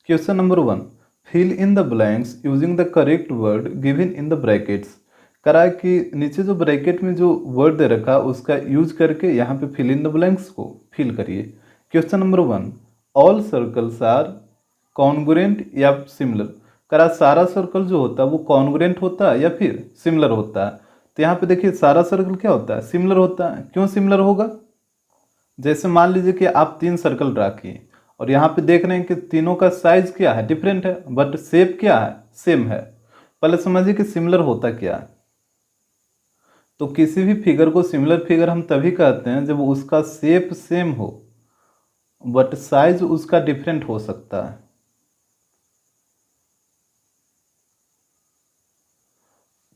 Question number 1, fill in the blanks using the correct word given in the brackets. करा कि नीचे जो bracket में जो वर्ड दे रखा उसका यूज करके यहाँ पे फिल इन द ब्लैंक्स को फिल करिए। Question number 1, all circles are congruent या सिमिलर। करा सारा सर्कल जो होता है वो कॉन्ग्रुएंट होता है या फिर सिमिलर होता है। तो यहाँ पे देखिए सारा सर्कल क्या होता है, सिमिलर होता है। क्यों सिमिलर होगा? जैसे मान लीजिए कि आप 3 सर्कल ड्रा किए और यहाँ पे देख रहे हैं कि तीनों का साइज क्या है, डिफरेंट है, बट शेप क्या है, सेम है। पहले समझिए कि सिमिलर होता क्या है। तो किसी भी फिगर को सिमिलर फिगर हम तभी कहते हैं जब उसका शेप सेम हो बट साइज उसका डिफरेंट हो सकता है।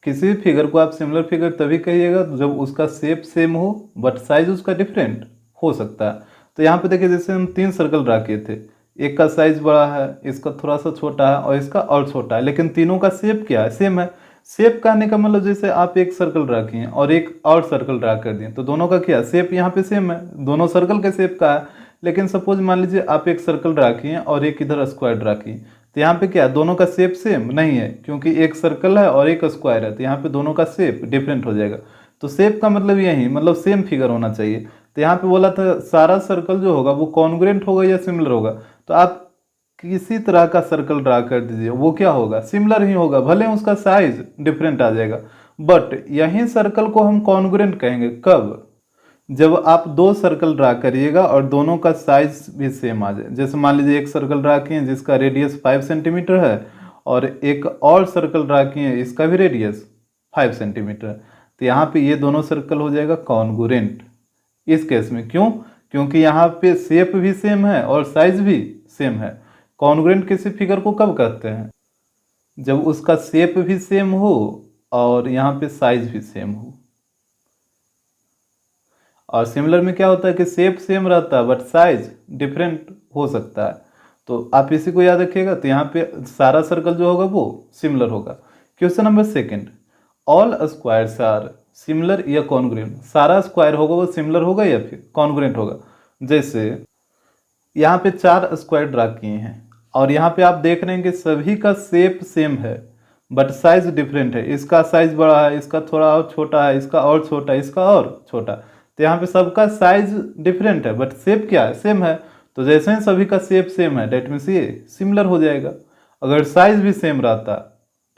किसी भी फिगर को आप सिमिलर फिगर तभी कहिएगा जब उसका शेप सेम हो बट साइज उसका डिफरेंट हो सकता है। तो यहाँ पे देखिए जैसे हम 3 सर्कल ड्रा किए थे, एक का साइज बड़ा है, इसका थोड़ा सा छोटा है और इसका और छोटा है, लेकिन तीनों का शेप क्या है, सेम है। शेप कहने का मतलब जैसे आप एक सर्कल ड्रा किए और एक और सर्कल ड्रा कर दिए तो दोनों का क्या शेप यहाँ पे सेम है, दोनों सर्कल के शेप का है। लेकिन सपोज मान लीजिए आप एक सर्कल ड्रा किए और एक इधर स्क्वायर ड्रा किए, तो यहाँ पे क्या दोनों का शेप सेम नहीं है, क्योंकि एक सर्कल है और एक स्क्वायर है, तो यहाँ पे दोनों का शेप डिफरेंट हो जाएगा। तो शेप का मतलब यही, मतलब सेम फिगर होना चाहिए। तो यहाँ पे बोला था सारा सर्कल जो होगा वो कॉन्ग्रुएंट होगा या सिमिलर होगा। तो आप किसी तरह का सर्कल ड्रा कर दीजिए, वो क्या होगा, सिमिलर ही होगा, भले उसका साइज डिफरेंट आ जाएगा। बट यही सर्कल को हम कॉन्ग्रुएंट कहेंगे कब, जब आप 2 सर्कल ड्रा करिएगा और दोनों का साइज भी सेम आ जाए। जैसे मान लीजिए एक सर्कल ड्रा किए जिसका रेडियस 5 सेंटीमीटर है और एक और सर्कल ड्रा किए इसका भी रेडियस 5 सेंटीमीटर, तो यहाँ पे ये दोनों सर्कल हो जाएगा कॉन्ग्रुएंट इस केस में। क्यों? क्योंकि यहाँ पे शेप भी सेम है और साइज भी सेम है। कॉन्ग्रुएंट किसी फिगर को कब कहते हैं, जब उसका शेप भी सेम हो और यहाँ पे साइज भी सेम हो। और सिमिलर में क्या होता है कि शेप सेम रहता है बट साइज डिफरेंट हो सकता है। तो आप इसी को याद रखिएगा। तो यहाँ पे सारा सर्कल जो होगा वो सिमिलर होगा। Question number 2, all squares are similar या कॉन्ग्रुएंट। सारा स्क्वायर होगा वो सिमिलर होगा या फिर कॉन्ग्रुएंट होगा। जैसे यहाँ पे 4 स्क्वायर ड्रा किए हैं और यहाँ पे आप देख रहे हैं कि सभी का शेप सेम है बट साइज डिफरेंट है। इसका साइज बड़ा है, इसका थोड़ा और छोटा है, इसका और छोटा है, इसका और छोटा। तो यहाँ पे सबका साइज डिफरेंट है बट शेप क्या है, सेम है। तो जैसे ही सभी का शेप सेम है डेट मीन्स ये सिमिलर हो जाएगा। अगर साइज भी सेम रहता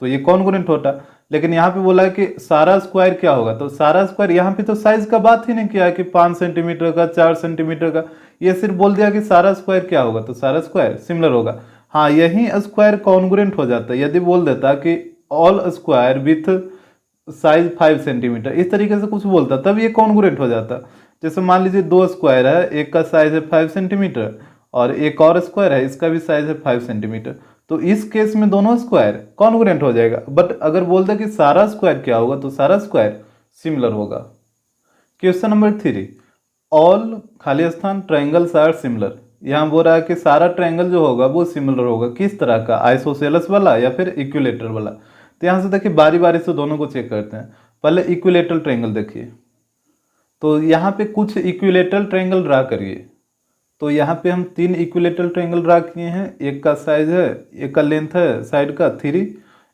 तो ये कॉन्ग्रुएंट होता। लेकिन यहाँ पे बोला है कि सारा स्क्वायर क्या होगा, तो सारा स्क्वायर यहाँ पे तो साइज का बात ही नहीं किया है कि 5 सेंटीमीटर का, 4 सेंटीमीटर का, ये सिर्फ बोल दिया कि सारा स्क्वायर क्या होगा, तो सारा स्क्वायर सिमिलर होगा। हाँ, यही स्क्वायर कॉन्ग्रुएंट हो जाता है यदि बोल देता कि all square with size 5 centimetre, इस तरीके से कुछ बोलता तब ये कॉन्ग्रुएंट हो जाता। जैसे मान लीजिए 2 स्क्वायर है, एक का साइज है 5 सेंटीमीटर और एक और स्क्वायर है इसका भी साइज है 5 सेंटीमीटर, तो इस केस में दोनों स्क्वायर कॉन्ग्रुएंट हो जाएगा। बट अगर बोल दे कि सारा स्क्वायर क्या होगा, तो सारा स्क्वायर सिमिलर होगा। क्वेश्चन नंबर 3, ऑल खाली स्थान ट्रायंगल्स आर सिमिलर। यहाँ बोल रहा है कि सारा ट्रायंगल जो होगा वो सिमिलर होगा। किस तरह का, आइसोसेलेस वाला या फिर इक्विलेटरल वाला। तो यहाँ से देखिए बारी बारी से दोनों को चेक करते हैं। पहले इक्विलेटरल ट्रायंगल देखिए, तो यहाँ पे कुछ इक्विलेटरल ट्रायंगल ड्रा करिए। तो यहाँ पे हम 3 इक्विलेटरल ट्रायंगल ड्रा किए हैं। एक का साइज है, एक का लेंथ है साइड का 3,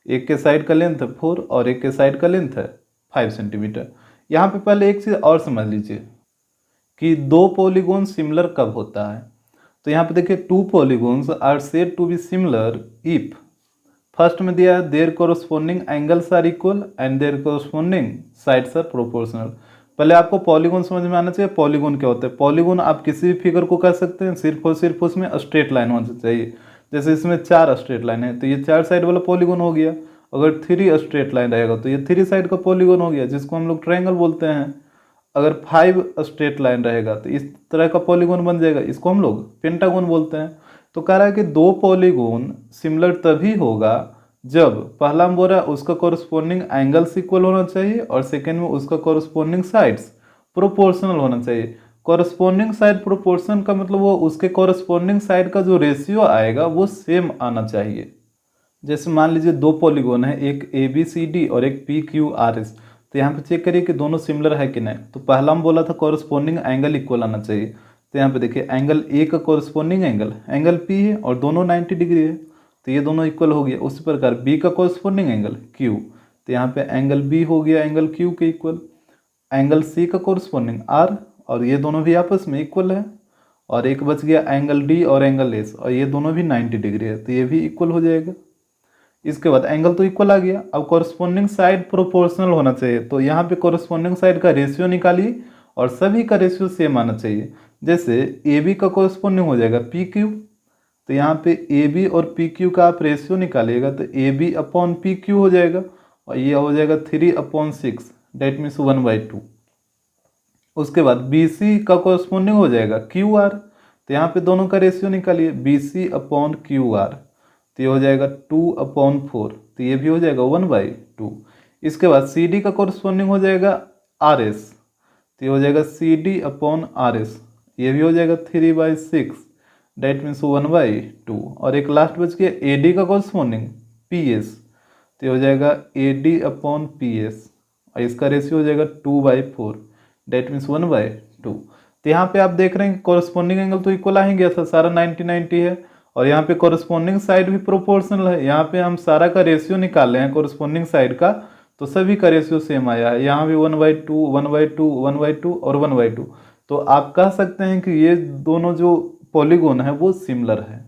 एक के साइड का लेंथ है 4 और एक के साइड का लेंथ है 5 सेंटीमीटर। यहाँ पे पहले एक चीज़ और समझ लीजिए कि 2 पॉलीगॉन सिमिलर कब होता है। तो यहाँ पे देखिए 2 polygons are said to be similar if first में दिया है their corresponding angles are equal and their corresponding sides are proportional. पहले आपको पॉलीगॉन समझ में आना चाहिए। पॉलीगॉन क्या होता है, पॉलीगॉन आप किसी भी फिगर को कह सकते हैं, सिर्फ और सिर्फ उसमें स्ट्रेट लाइन होना चाहिए। जैसे इसमें 4 स्ट्रेट लाइन है तो ये 4 साइड वाला पॉलीगॉन हो गया। अगर 3 स्ट्रेट लाइन रहेगा तो ये 3 साइड का पॉलीगॉन हो गया जिसको हम लोग ट्रायंगल बोलते हैं। अगर 5 स्ट्रेट लाइन रहेगा तो इस तरह का पॉलीगॉन बन जाएगा, इसको हम लोग पेंटागन बोलते हैं। तो कह रहा है कि 2 पॉलीगॉन सिमिलर तभी होगा जब पहला हम बोल रहा है उसका कोरस्पोंडिंग एंगल्स इक्वल होना चाहिए और सेकेंड में उसका कोरस्पोंडिंग साइड्स प्रोपोर्शनल होना चाहिए। कोरस्पोंडिंग साइड प्रोपोर्शन का मतलब वो उसके कोरस्पोंडिंग साइड का जो रेशियो आएगा वो सेम आना चाहिए। जैसे मान लीजिए 2 पॉलीगॉन है, एक ABCD और एक PQRS। तो यहाँ पे चेक करिए कि दोनों सिमिलर है कि नहीं। तो पहला हम बोला था कोरस्पोंडिंग एंगल इक्वल आना चाहिए, तो यहाँ पे देखिए एंगल ए का कॉरस्पॉन्डिंग एंगल पी है और दोनों 90 डिग्री है, तो ये दोनों इक्वल हो गया। उसी प्रकार बी का कॉरस्पॉन्डिंग एंगल क्यू, तो यहाँ पे एंगल बी हो गया एंगल क्यू के इक्वल। एंगल सी का कॉरस्पॉन्डिंग आर, और ये दोनों भी आपस में इक्वल है। और एक बच गया एंगल डी और एंगल एस, और ये दोनों भी 90 डिग्री है, तो ये भी इक्वल हो जाएगा। इसके बाद एंगल तो इक्वल आ गया, अब कॉरस्पॉन्डिंग साइड प्रोपोर्शनल होना चाहिए, तो यहाँ पे कॉरस्पॉन्डिंग साइड का रेशियो निकालिए और सभी का रेशियो सेम आना चाहिए। जैसे ए बी का कॉरस्पॉन्डिंग हो जाएगा पी क्यू, तो यहाँ पे ए बी और पी क्यू का आप रेशियो निकालिएगा तो A B upon P Q हो जाएगा, और ये हो जाएगा 3/6, डेट मीन्स 1/2। उसके बाद बी सी का कॉरस्पॉन्डिंग हो जाएगा क्यू आर, तो यहाँ पे दोनों का रेशियो निकालिए B C upon Q R, तो ये हो जाएगा 2/4, तो ये भी हो जाएगा 1/2। इसके बाद सी डी का कॉरस्पॉन्डिंग हो जाएगा आर एस, तो ये हो जाएगा C D upon R S, ये भी हो जाएगा 3/6, डेट मीन्स 1/2। और एक लास्ट बच गया ए डी का कॉरस्पॉन्डिंग पी एस, तो ये हो जाएगा A D upon P S, और इसका रेशियो हो जाएगा 2/4, डेट मीन्स 1/2। तो यहाँ पे आप देख रहे हैं कॉरस्पॉन्डिंग एंगल तो इक्वल आ ही गया था, सारा 90-90 है, और यहाँ पे कॉरस्पॉन्डिंग साइड भी प्रोपोर्शनल है। यहाँ पे हम सारा का रेशियो निकाल रहे हैं कॉरस्पॉन्डिंग साइड का, तो सभी का रेशियो सेम आया है। यहाँ भी 1/2, 1/2, 1/2 और 1/2, तो आप कह सकते हैं कि ये दोनों जो पॉलीगोन है वो सिमिलर है।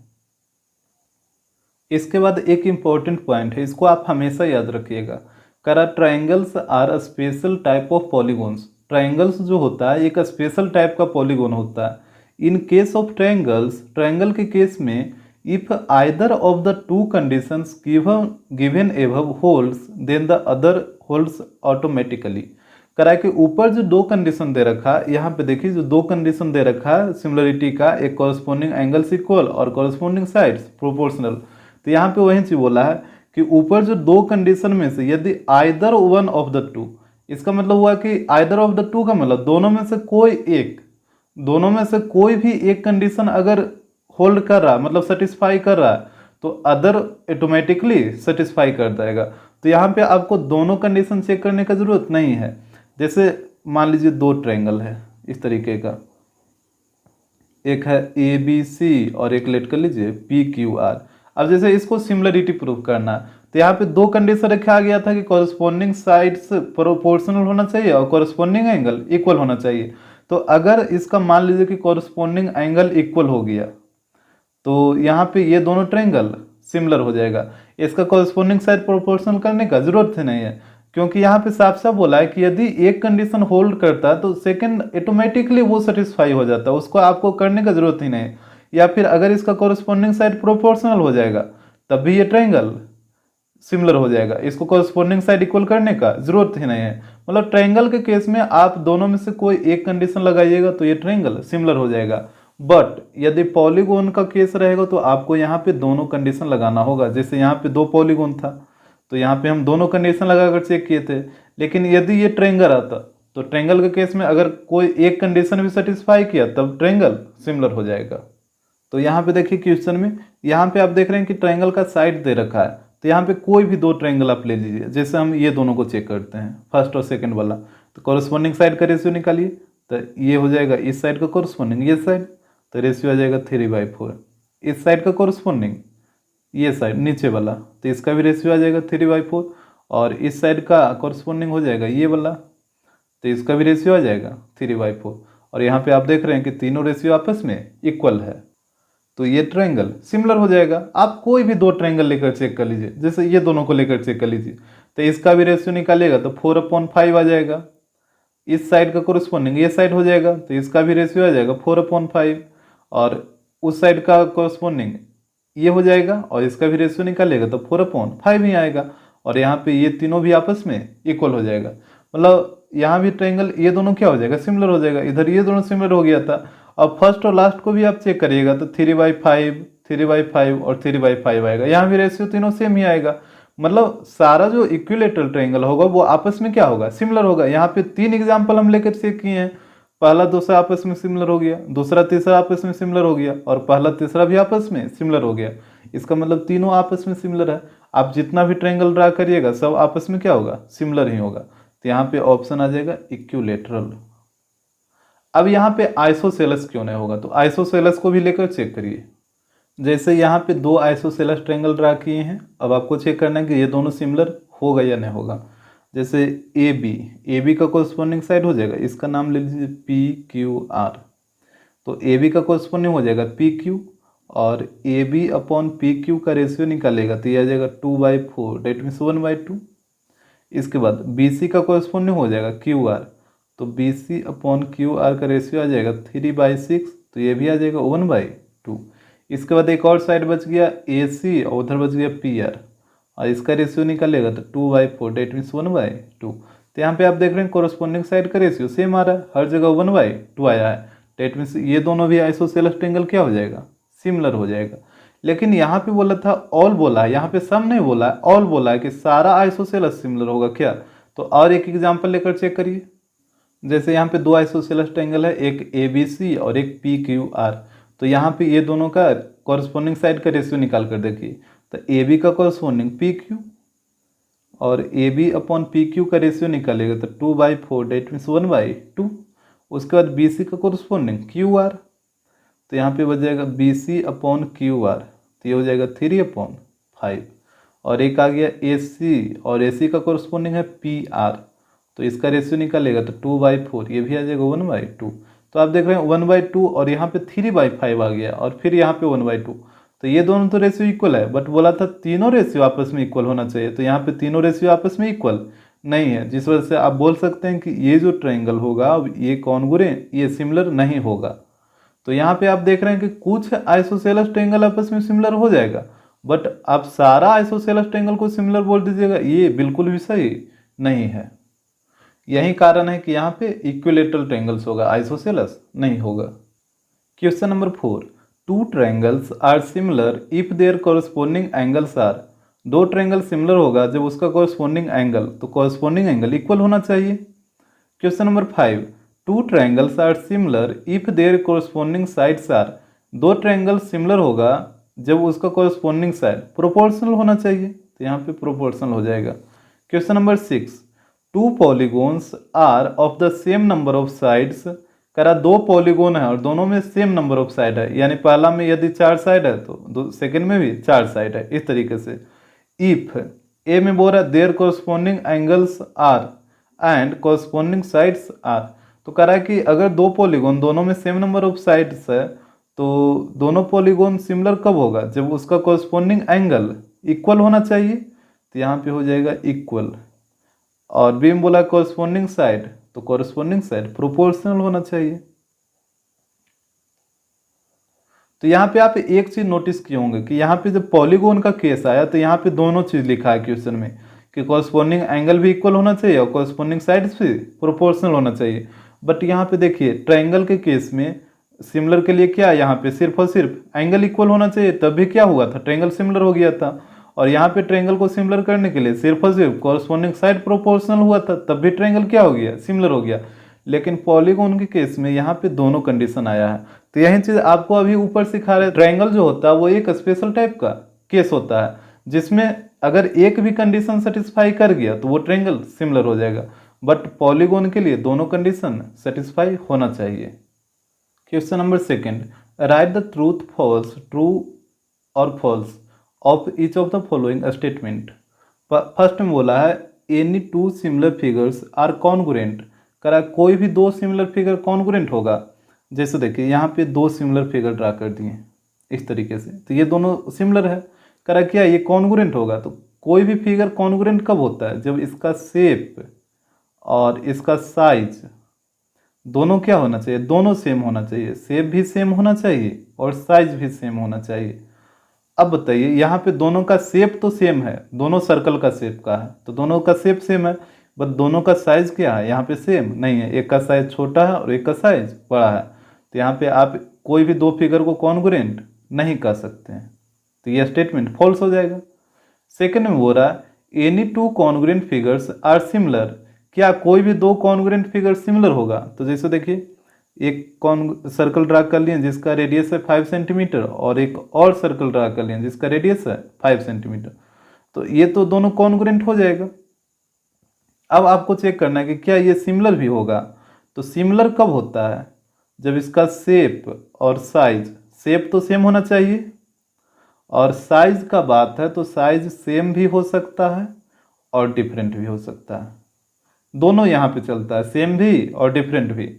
इसके बाद एक इम्पॉर्टेंट पॉइंट है, इसको आप हमेशा याद रखिएगा। करा triangles are a special type of polygons. Triangles जो होता है एक स्पेशल टाइप का पॉलीगोन होता है। In case of triangles, triangle के केस में if either of the two conditions given above holds then the other holds automatically. करा के ऊपर जो दो कंडीशन दे रखा है, यहाँ पे देखिए जो दो कंडीशन दे रखा है सिमिलरिटी का, एक कॉरस्पॉन्डिंग एंगल्स इक्वल और कॉरस्पॉन्डिंग साइड्स प्रोपोर्शनल, तो यहाँ पे वही चीज बोला है कि ऊपर जो दो कंडीशन में से यदि either one of the to, इसका मतलब हुआ कि आइदर ऑफ द टू का मतलब दोनों में से कोई एक, दोनों में से कोई भी एक कंडीशन अगर होल्ड कर रहा, मतलब सेटिस्फाई कर रहा है, तो अदर ऑटोमेटिकली सेटिस्फाई कर जाएगा। तो यहाँ पे आपको दोनों कंडीशन चेक करने का जरूरत नहीं है। जैसे मान लीजिए दो ट्रायंगल है इस तरीके का, एक है ए बी सी और एक लेट कर लीजिए पी क्यू आर। अब जैसे इसको सिमिलरिटी प्रूव करना है, तो यहाँ पे दो कंडीशन रखा गया था कि कॉरस्पॉन्डिंग साइड्स प्रोपोर्शनल होना चाहिए और कॉरस्पॉन्डिंग एंगल इक्वल होना चाहिए। तो अगर इसका मान लीजिए कि कॉरस्पॉन्डिंग एंगल इक्वल हो गया, तो यहाँ पे ये दोनों ट्रायंगल सिमिलर हो जाएगा। इसका कॉरस्पॉन्डिंग साइड प्रोपोर्शनल करने का जरूरत ही नहीं है, क्योंकि यहाँ पे साफ साफ बोला है कि यदि एक कंडीशन होल्ड करता है तो सेकंड ऑटोमेटिकली वो सेटिस्फाई हो जाता है, उसको आपको करने का जरूरत ही नहीं। या फिर अगर इसका कॉरस्पॉन्डिंग साइड प्रोपोर्शनल हो जाएगा तब भी ये ट्रायंगल सिमिलर हो जाएगा, इसको कॉरस्पॉन्डिंग साइड इक्वल करने का जरूरत ही नहीं है। मतलब ट्रायंगल के केस में आप दोनों में से कोई एक कंडीशन लगाइएगा तो ये ट्रायंगल सिमिलर हो जाएगा। बट यदि पॉलीगोन का केस रहेगा तो आपको यहाँ पे दोनों कंडीशन लगाना होगा। जैसे यहाँ पे दो पॉलीगोन था तो यहाँ पे हम दोनों कंडीशन लगाकर चेक किए थे, लेकिन यदि ये ट्रायंगल आता तो ट्रायंगल के केस में अगर कोई एक कंडीशन भी सेटिस्फाई किया तब ट्रायंगल सिमिलर हो जाएगा। तो यहाँ पे देखिए क्वेश्चन में, यहाँ पे आप देख रहे हैं कि ट्रायंगल का साइड दे रखा है, तो यहाँ पे कोई भी दो ट्रायंगल आप ले लीजिए। जैसे हम ये दोनों को चेक करते हैं, फर्स्ट और सेकंड वाला, तो कॉरस्पॉन्डिंग साइड का रेशियो निकालिए, तो ये हो जाएगा इस साइड का कॉरस्पॉन्डिंग ये साइड, तो रेशियो आ जाएगा 3/4। इस साइड का कॉरस्पॉन्डिंग ये साइड नीचे वाला, तो इसका भी रेशियो आ जाएगा 3/4। और इस साइड का कॉरस्पॉन्डिंग हो जाएगा ये वाला, तो इसका भी रेशियो आ जाएगा 3/4। और यहाँ पे आप देख रहे हैं कि तीनों रेशियो आपस में इक्वल है, तो ये ट्रायंगल सिमिलर हो जाएगा। आप कोई भी दो ट्रायंगल लेकर चेक कर लीजिए, जैसे ये दोनों को लेकर चेक कर लीजिए, तो इसका भी रेशियो निकालिएगा तो 4/5 आ जाएगा। इस साइड का कॉरस्पॉन्डिंग ये साइड हो जाएगा, तो इसका भी रेशियो आ जाएगा 4/5। और उस साइड का कॉरस्पॉन्डिंग ये हो जाएगा और इसका भी रेशियो निकालेगा तो 4/5 ही आएगा। और यहाँ पे ये तीनों भी आपस में इक्वल हो जाएगा, मतलब यहाँ भी ट्रायंगल ये दोनों क्या हो जाएगा, सिमिलर हो जाएगा। इधर ये दोनों सिमिलर हो गया था। अब फर्स्ट और लास्ट को भी आप चेक करिएगा तो 3/5, 3/5 और 3/5 आएगा। यहाँ भी रेशियो तीनों सेम ही आएगा, मतलब सारा जो इक्विलेटरल ट्रायंगल होगा वो आपस में क्या होगा, सिमिलर होगा। यहाँ पे 3 एग्जाम्पल हम लेकर चेक किए हैं, पहला दूसरा आपस में सिमिलर हो गया, दूसरा तीसरा आपस में सिमिलर हो गया, और पहला तीसरा भी आपस में सिमिलर हो गया। इसका मतलब तीनों आपस में सिमिलर है। आप जितना भी ट्रायंगल ड्रा करिएगा सब आपस में क्या होगा, सिमिलर ही होगा। तो यहाँ पे ऑप्शन आ जाएगा इक्विलेटरल। अब यहाँ पे आइसोसेलेस क्यों नहीं होगा, तो आइसोसेलेस को भी लेकर चेक करिए। जैसे यहाँ पे दो आइसोसेलेस ट्रायंगल ड्रा किए हैं, अब आपको चेक करना है कि ये दोनों सिमिलर होगा या नहीं होगा। जैसे ए बी का कोरस्पोंडिंग साइड हो जाएगा, इसका नाम ले लीजिए पी क्यू आर, तो ए बी का कोरस्पोंडिंग हो जाएगा पी क्यू, और A B upon P Q का रेशियो निकालेगा तो ये आ जाएगा 2/4, डेट मीन्स 1/2। इसके बाद बी सी का कोरस्पोंडिंग हो जाएगा क्यू आर, तो B C upon Q R का रेशियो आ जाएगा 3/6, तो ये भी आ जाएगा 1/2। इसके बाद एक और साइड बच गया ए सी और उधर बच गया पी आर, और इसका रेशियो निकालेगा तो 2/4, डेट मीन्स 1/2। तो यहाँ पे आप देख रहे हैं कोरस्पोंडिंग साइड का रेशियो सेम आ रहा है, हर जगह 1/2 आया है, डेट मीन्स ये दोनों भी आइसोसेलेस ट्रायंगल क्या हो जाएगा, सिमिलर हो जाएगा। लेकिन यहाँ पे बोला था ऑल, बोला है यहाँ पे सब नहीं बोला है, ऑल बोला है कि सारा आइसोसेलेस सिमिलर होगा क्या। तो और एक एग्जांपल लेकर चेक करिए। जैसे यहाँ पे दो आइसोसेलेस ट्रायंगल है, एक ए बी सी और एक पी क्यू आर, तो यहाँ पे ये दोनों का कॉरस्पोंडिंग साइड का रेशियो निकाल कर देखिए, तो ए बी का कॉरस्पोंडिंग पी क्यू और A B upon P Q का रेशियो निकालेगा तो 2/4, डेट मीन्स 1/2। उसके बाद बी सी का कॉरस्पोंडिंग क्यू आर, तो यहाँ पे बच जाएगा B C upon Q R, तो ये हो जाएगा 3/5। और एक आ गया ए सी, और ए सी का कॉरस्पोंडिंग है पी आर, तो इसका रेशियो निकालेगा तो 2/4, ये भी आ जाएगा 1/2। तो आप देख रहे हैं 1/2 और यहाँ पे 3/5 आ गया, और फिर यहाँ पे 1/2, तो ये दोनों तो रेशियो इक्वल है, बट बोला था तीनों रेशियो आपस में इक्वल होना चाहिए, तो यहाँ पे तीनों रेशियो आपस में इक्वल नहीं है, जिस वजह से आप बोल सकते हैं कि ये जो ट्रायंगल होगा ये कॉन्ग्रुएंट, ये सिमिलर नहीं होगा। तो यहाँ पे आप देख रहे हैं कि कुछ आइसोसेलेस ट्रायंगल आपस में सिमिलर हो जाएगा, बट आप सारा आइसोसेलेस ट्रायंगल को सिमिलर बोल दीजिएगा, ये बिल्कुल भी सही नहीं है। यही कारण है कि यहाँ पे इक्विलेटरल ट्रायंगल्स होगा, आइसोसेलेस नहीं होगा। Question number 4, two triangles are similar if their corresponding angles are. दो ट्रायंगल सिमिलर होगा जब उसका कॉरस्पोंडिंग एंगल, तो कॉरस्पोंडिंग एंगल इक्वल होना चाहिए। Question number 5, two triangles are similar if their corresponding sides are. दो ट्रायंगल सिमिलर होगा जब उसका कॉरस्पोंडिंग साइड प्रोपोर्शनल होना चाहिए, तो यहाँ पे प्रोपोर्शनल हो जाएगा। Question number 6, two polygons are of the same number of sides. करा दो पॉलीगोन है और दोनों में सेम नंबर ऑफ साइड है, यानी पहला में यदि 4 साइड है तो सेकंड में भी 4 साइड है, इस तरीके से। इफ ए में बोल रहा है their corresponding angles are and corresponding sides are, तो कह रहा है कि अगर दो पॉलीगोन दोनों में सेम नंबर ऑफ साइड्स है तो दोनों पॉलीगोन सिमिलर कब होगा, जब उसका कॉरस्पोंडिंग एंगल इक्वल होना चाहिए, तो यहाँ पे हो जाएगा इक्वल। और बी में बोला कॉरस्पोंडिंग साइड, तो कॉरस्पोंडिंग साइड प्रोपोर्शनल होना चाहिए। तो यहाँ पे आप एक चीज नोटिस किए होंगे कि यहाँ पे जब पॉलीगोन का केस आया तो यहाँ पे दोनों चीज लिखा है क्वेश्चन में कि कॉरस्पोंडिंग एंगल भी इक्वल होना चाहिए और कॉरस्पोंडिंग साइड्स भी प्रोपोर्शनल होना चाहिए। बट यहाँ पे देखिए ट्रायंगल के केस में सिमिलर के लिए क्या, यहाँ पे सिर्फ और सिर्फ एंगल इक्वल होना चाहिए, तब भी क्या हुआ था, ट्रायंगल सिमिलर हो गया था। और यहाँ पे ट्रायंगल को सिमिलर करने के लिए सिर्फ और सिर्फ कॉरस्पोंडिंग साइड प्रोपोर्शनल हुआ था, तब भी ट्रायंगल क्या हो गया, सिमिलर हो गया। लेकिन पॉलीगोन के केस में यहाँ पे दोनों कंडीशन आया है। तो यही चीज आपको अभी ऊपर सिखा रहे, ट्रायंगल जो होता है वो एक स्पेशल टाइप का केस होता है, जिसमें अगर एक भी कंडीशन सेटिस्फाई कर गया तो वो ट्रायंगल सिमिलर हो जाएगा। बट पॉलीगोन के लिए दोनों कंडीशन सेटिस्फाई होना चाहिए। Question number 2, write the truth false, true और false of each of the following statement. First में बोला है any two similar figures are congruent, करा कोई भी दो सिमिलर फिगर कॉन्ग्रुएंट होगा। जैसे देखिए यहाँ पे दो सिमिलर फिगर ड्रा कर दिए इस तरीके से, तो ये दोनों सिमिलर है, करा क्या ये कॉन्ग्रुएंट होगा। तो कोई भी फिगर कॉन्ग्रुएंट कब होता है, जब इसका शेप और इसका साइज दोनों क्या होना चाहिए, दोनों सेम होना चाहिए, शेप भी सेम होना चाहिए और साइज भी सेम होना चाहिए। अब बताइए यहाँ पे दोनों का शेप तो सेम है, दोनों सर्कल का शेप का है, तो दोनों का शेप सेम है, बट दोनों का साइज क्या है, यहाँ पे सेम नहीं है, एक का साइज छोटा है और एक का साइज बड़ा है। तो यहाँ पे आप कोई भी दो फिगर को कॉन्ग्रुएंट नहीं कर सकते हैं, तो ये स्टेटमेंट फॉल्स हो जाएगा। सेकंड में बोल रहा है any two congruent figures are similar, क्या कोई भी दो कॉन्ग्रुएंट फिगर सिमिलर होगा। तो जैसे देखिए एक सर्कल ड्रा कर लिए जिसका रेडियस है 5 सेंटीमीटर और एक और सर्कल ड्रा कर लिए जिसका रेडियस है 5 सेंटीमीटर, तो ये तो दोनों कॉन्ग्रुएंट हो जाएगा। अब आपको चेक करना है कि क्या ये सिमिलर भी होगा। तो सिमिलर कब होता है, जब इसका शेप और साइज, शेप तो सेम होना चाहिए और साइज का बात है तो साइज सेम भी हो सकता है और डिफरेंट भी हो सकता है, दोनों यहाँ पे चलता है, सेम भी और डिफरेंट भी।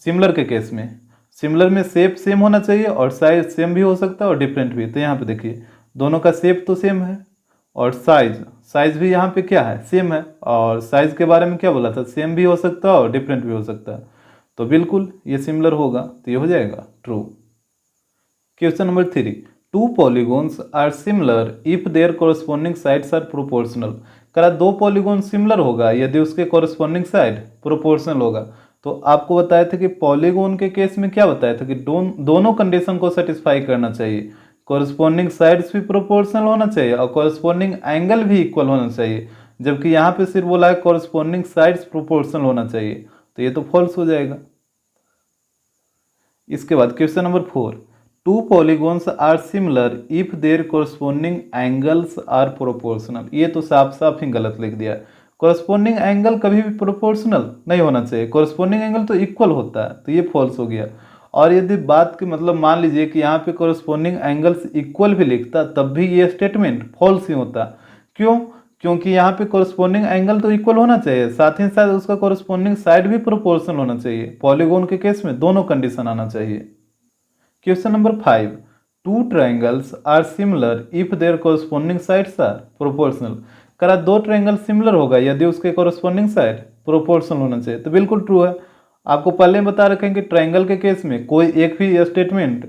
सिमिलर के केस में, सिमिलर में शेप सेम होना चाहिए और साइज सेम भी हो सकता है और डिफरेंट भी। तो यहाँ पे देखिए दोनों का शेप तो सेम है और साइज भी यहाँ पे क्या है, सेम है। और साइज के बारे में क्या बोला था, सेम भी हो सकता है और डिफरेंट भी हो सकता है, तो बिल्कुल ये सिमिलर होगा, तो ये हो जाएगा true. Question number 3, two polygons are similar if their corresponding sides are proportional. करा दो पॉलीगॉन सिमिलर होगा यदि उसके कोरस्पॉन्डिंग साइड प्रोपोर्शनल होगा। तो आपको बताया था कि पॉलीगॉन के केस में क्या बताया था कि दोनों कंडीशन को सेटिस्फाई करना चाहिए, कोरस्पॉन्डिंग साइड्स भी प्रोपोर्शनल होना चाहिए और कोरस्पॉन्डिंग एंगल भी इक्वल होना चाहिए, जबकि यहाँ पे सिर्फ बोला है कोरस्पॉन्डिंग साइड्स प्रोपोर्शनल होना चाहिए, तो ये तो फॉल्स हो जाएगा। इसके बाद question number 4, two polygons are similar if their corresponding angles are proportional. ये तो साफ साफ ही गलत लिख दिया। कोरस्पॉन्डिंग एंगल कभी भी प्रोपोर्शनल नहीं होना चाहिए, कोरस्पॉन्डिंग एंगल तो इक्वल होता है, तो ये फॉल्स हो गया। और यदि बात की मतलब मान लीजिए कि यहाँ पे कोरस्पॉन्डिंग एंगल्स इक्वल भी लिखता तब भी ये स्टेटमेंट फॉल्स ही होता। क्यों? क्योंकि यहाँ पे कोरस्पॉन्डिंग एंगल तो इक्वल होना चाहिए, साथ ही साथ उसका कोरस्पॉन्डिंग साइड भी प्रोपोर्शनल होना चाहिए। पॉलीगॉन के केस में दोनों कंडीशन आना चाहिए। Question number 5, two triangles are similar if their corresponding sides are proportional. करा दो ट्रायंगल सिमिलर होगा यदि उसके कोरस्पॉन्डिंग साइड प्रोपोर्शनल होना चाहिए, तो बिल्कुल ट्रू है। आपको पहले बता रखें कि ट्रायंगल के केस में कोई एक भी स्टेटमेंट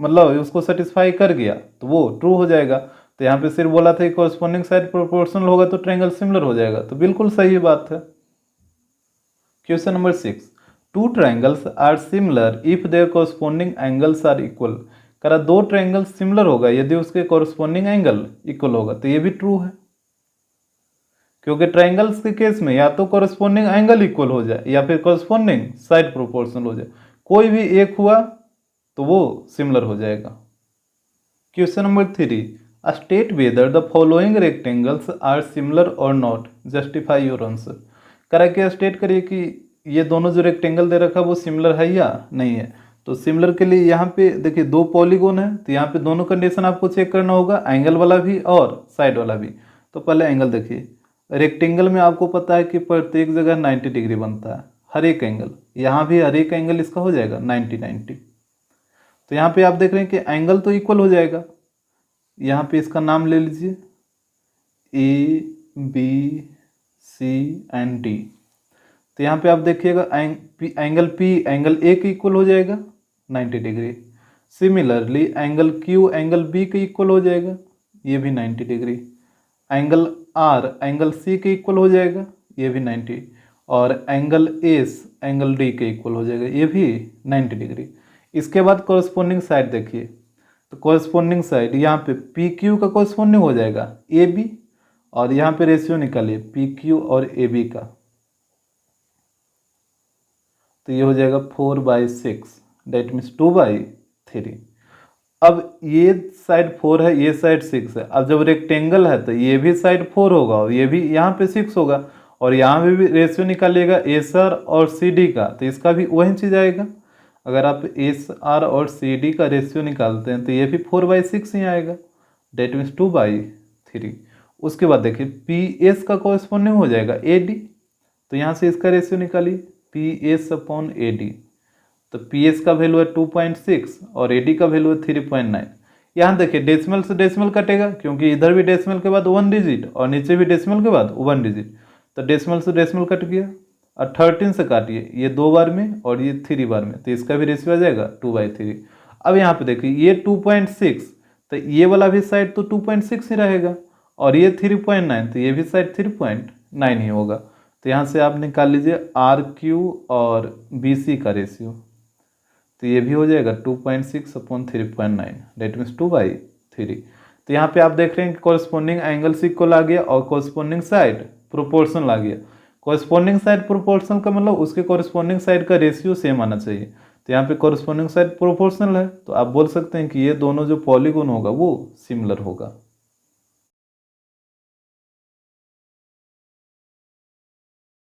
मतलब उसको सेटिस्फाई कर गया तो वो ट्रू हो जाएगा। तो यहाँ पे सिर्फ बोला था कि कोरस्पॉन्डिंग साइड प्रोपोर्शनल होगा तो ट्रायंगल सिमिलर हो जाएगा, तो बिल्कुल सही बात है। Question number 6, two triangles are similar if their corresponding angles are equal. करा दो ट्रायंगल सिमिलर होगा यदि उसके कोरस्पॉन्डिंग एंगल इक्वल होगा, तो ये भी ट्रू है, क्योंकि ट्रायंगल्स के केस में या तो कोरस्पॉन्डिंग एंगल इक्वल हो जाए या फिर कोरस्पॉन्डिंग साइड प्रोपोर्शनल हो जाए, कोई भी एक हुआ तो वो सिमिलर हो जाएगा। Question number 3, state whether the following rectangles are similar और नॉट, जस्टिफाई योर आंसर। करा के स्टेट करिए कि ये दोनों जो रेक्टेंगल दे रखा है वो सिमिलर है या नहीं है। तो सिमिलर के लिए यहाँ पे देखिए दो पॉलीगॉन है, तो यहाँ पे दोनों कंडीशन आपको चेक करना होगा, एंगल वाला भी और साइड वाला भी। तो पहले एंगल देखिए, रेक्टेंगल में आपको पता है कि प्रत्येक जगह 90 डिग्री बनता है, हर एक एंगल, यहाँ भी हर एक एंगल इसका हो जाएगा 90। तो यहाँ पे आप देख रहे हैं कि एंगल तो इक्वल हो जाएगा। यहाँ पे इसका नाम ले लीजिए ABC एंड D। तो यहाँ पे आप देखिएगा एंगल P एंगल A के इक्वल हो जाएगा 90 degree. Similarly angle Q angle B के इक्वल हो जाएगा, ये भी 90 degree. Angle R angle C के इक्वल हो जाएगा, ये भी 90। और एंगल S एंगल D के इक्वल हो जाएगा, ये भी 90 डिग्री। इसके बाद कोरस्पॉन्डिंग साइड देखिए, तो कोरस्पॉन्डिंग साइड यहाँ पे PQ का कोरस्पॉन्डिंग हो जाएगा AB, और यहाँ पे रेशियो निकालिए PQ और AB का, तो ये हो जाएगा 4/6, डेट मीन्स 2/3। अब ये साइड 4 है, ये साइड 6 है। अब जब रेक्टेंगल है तो ये भी साइड 4 होगा और ये भी यहाँ पे 6 होगा, और यहाँ पे भी रेशियो निकालिएगा SR और CD का, तो इसका भी वही चीज़ आएगा। अगर आप SR और CD का रेशियो निकालते हैं तो ये भी 4/6 ही आएगा, डेट मीन्स 2/3। उसके बाद देखिए PS का कॉरस्पॉन्डिंग हो जाएगा AD, तो यहाँ से इसका रेशियो निकालिए PS/AD। तो PS का वैल्यू है 2.6 और AD का वैल्यू है 3.9। यहाँ देखिए डेसिमल से डेसिमल कटेगा, क्योंकि इधर भी डेसिमल के बाद 1 डिजिट और नीचे भी डेसिमल के बाद 1 डिजिट, तो डेसिमल से डेसिमल कट गया। और 13 से काटिए, ये 2 बार में और ये 3 बार में, तो इसका भी रेशियो आ जाएगा 2/3। अब यहाँ पे देखिए ये 2.6, तो ये वाला भी साइड तो 2.6 ही रहेगा, और ये 3.9, तो ये भी साइड 3.9 ही होगा। तो यहाँ से आप निकाल लीजिए RQ और BC का रेशियो, तो ये भी हो जाएगा 2.6/3.9, डेट मीन्स 2/3। तो यहाँ पे आप देख रहे हैं कि कॉरस्पॉन्डिंग एंगल्स इक्वल आ गया और कॉरस्पॉन्डिंग साइड प्रोपोर्शनल आ गया। कॉरस्पॉन्डिंग साइड प्रोपोर्शनल का मतलब उसके कॉरस्पॉन्डिंग साइड का रेशियो सेम आना चाहिए। तो यहाँ पे कॉरस्पॉन्डिंग साइड प्रोपोर्शनल है, तो आप बोल सकते हैं कि ये दोनों जो पॉलीगॉन होगा वो सिमिलर होगा।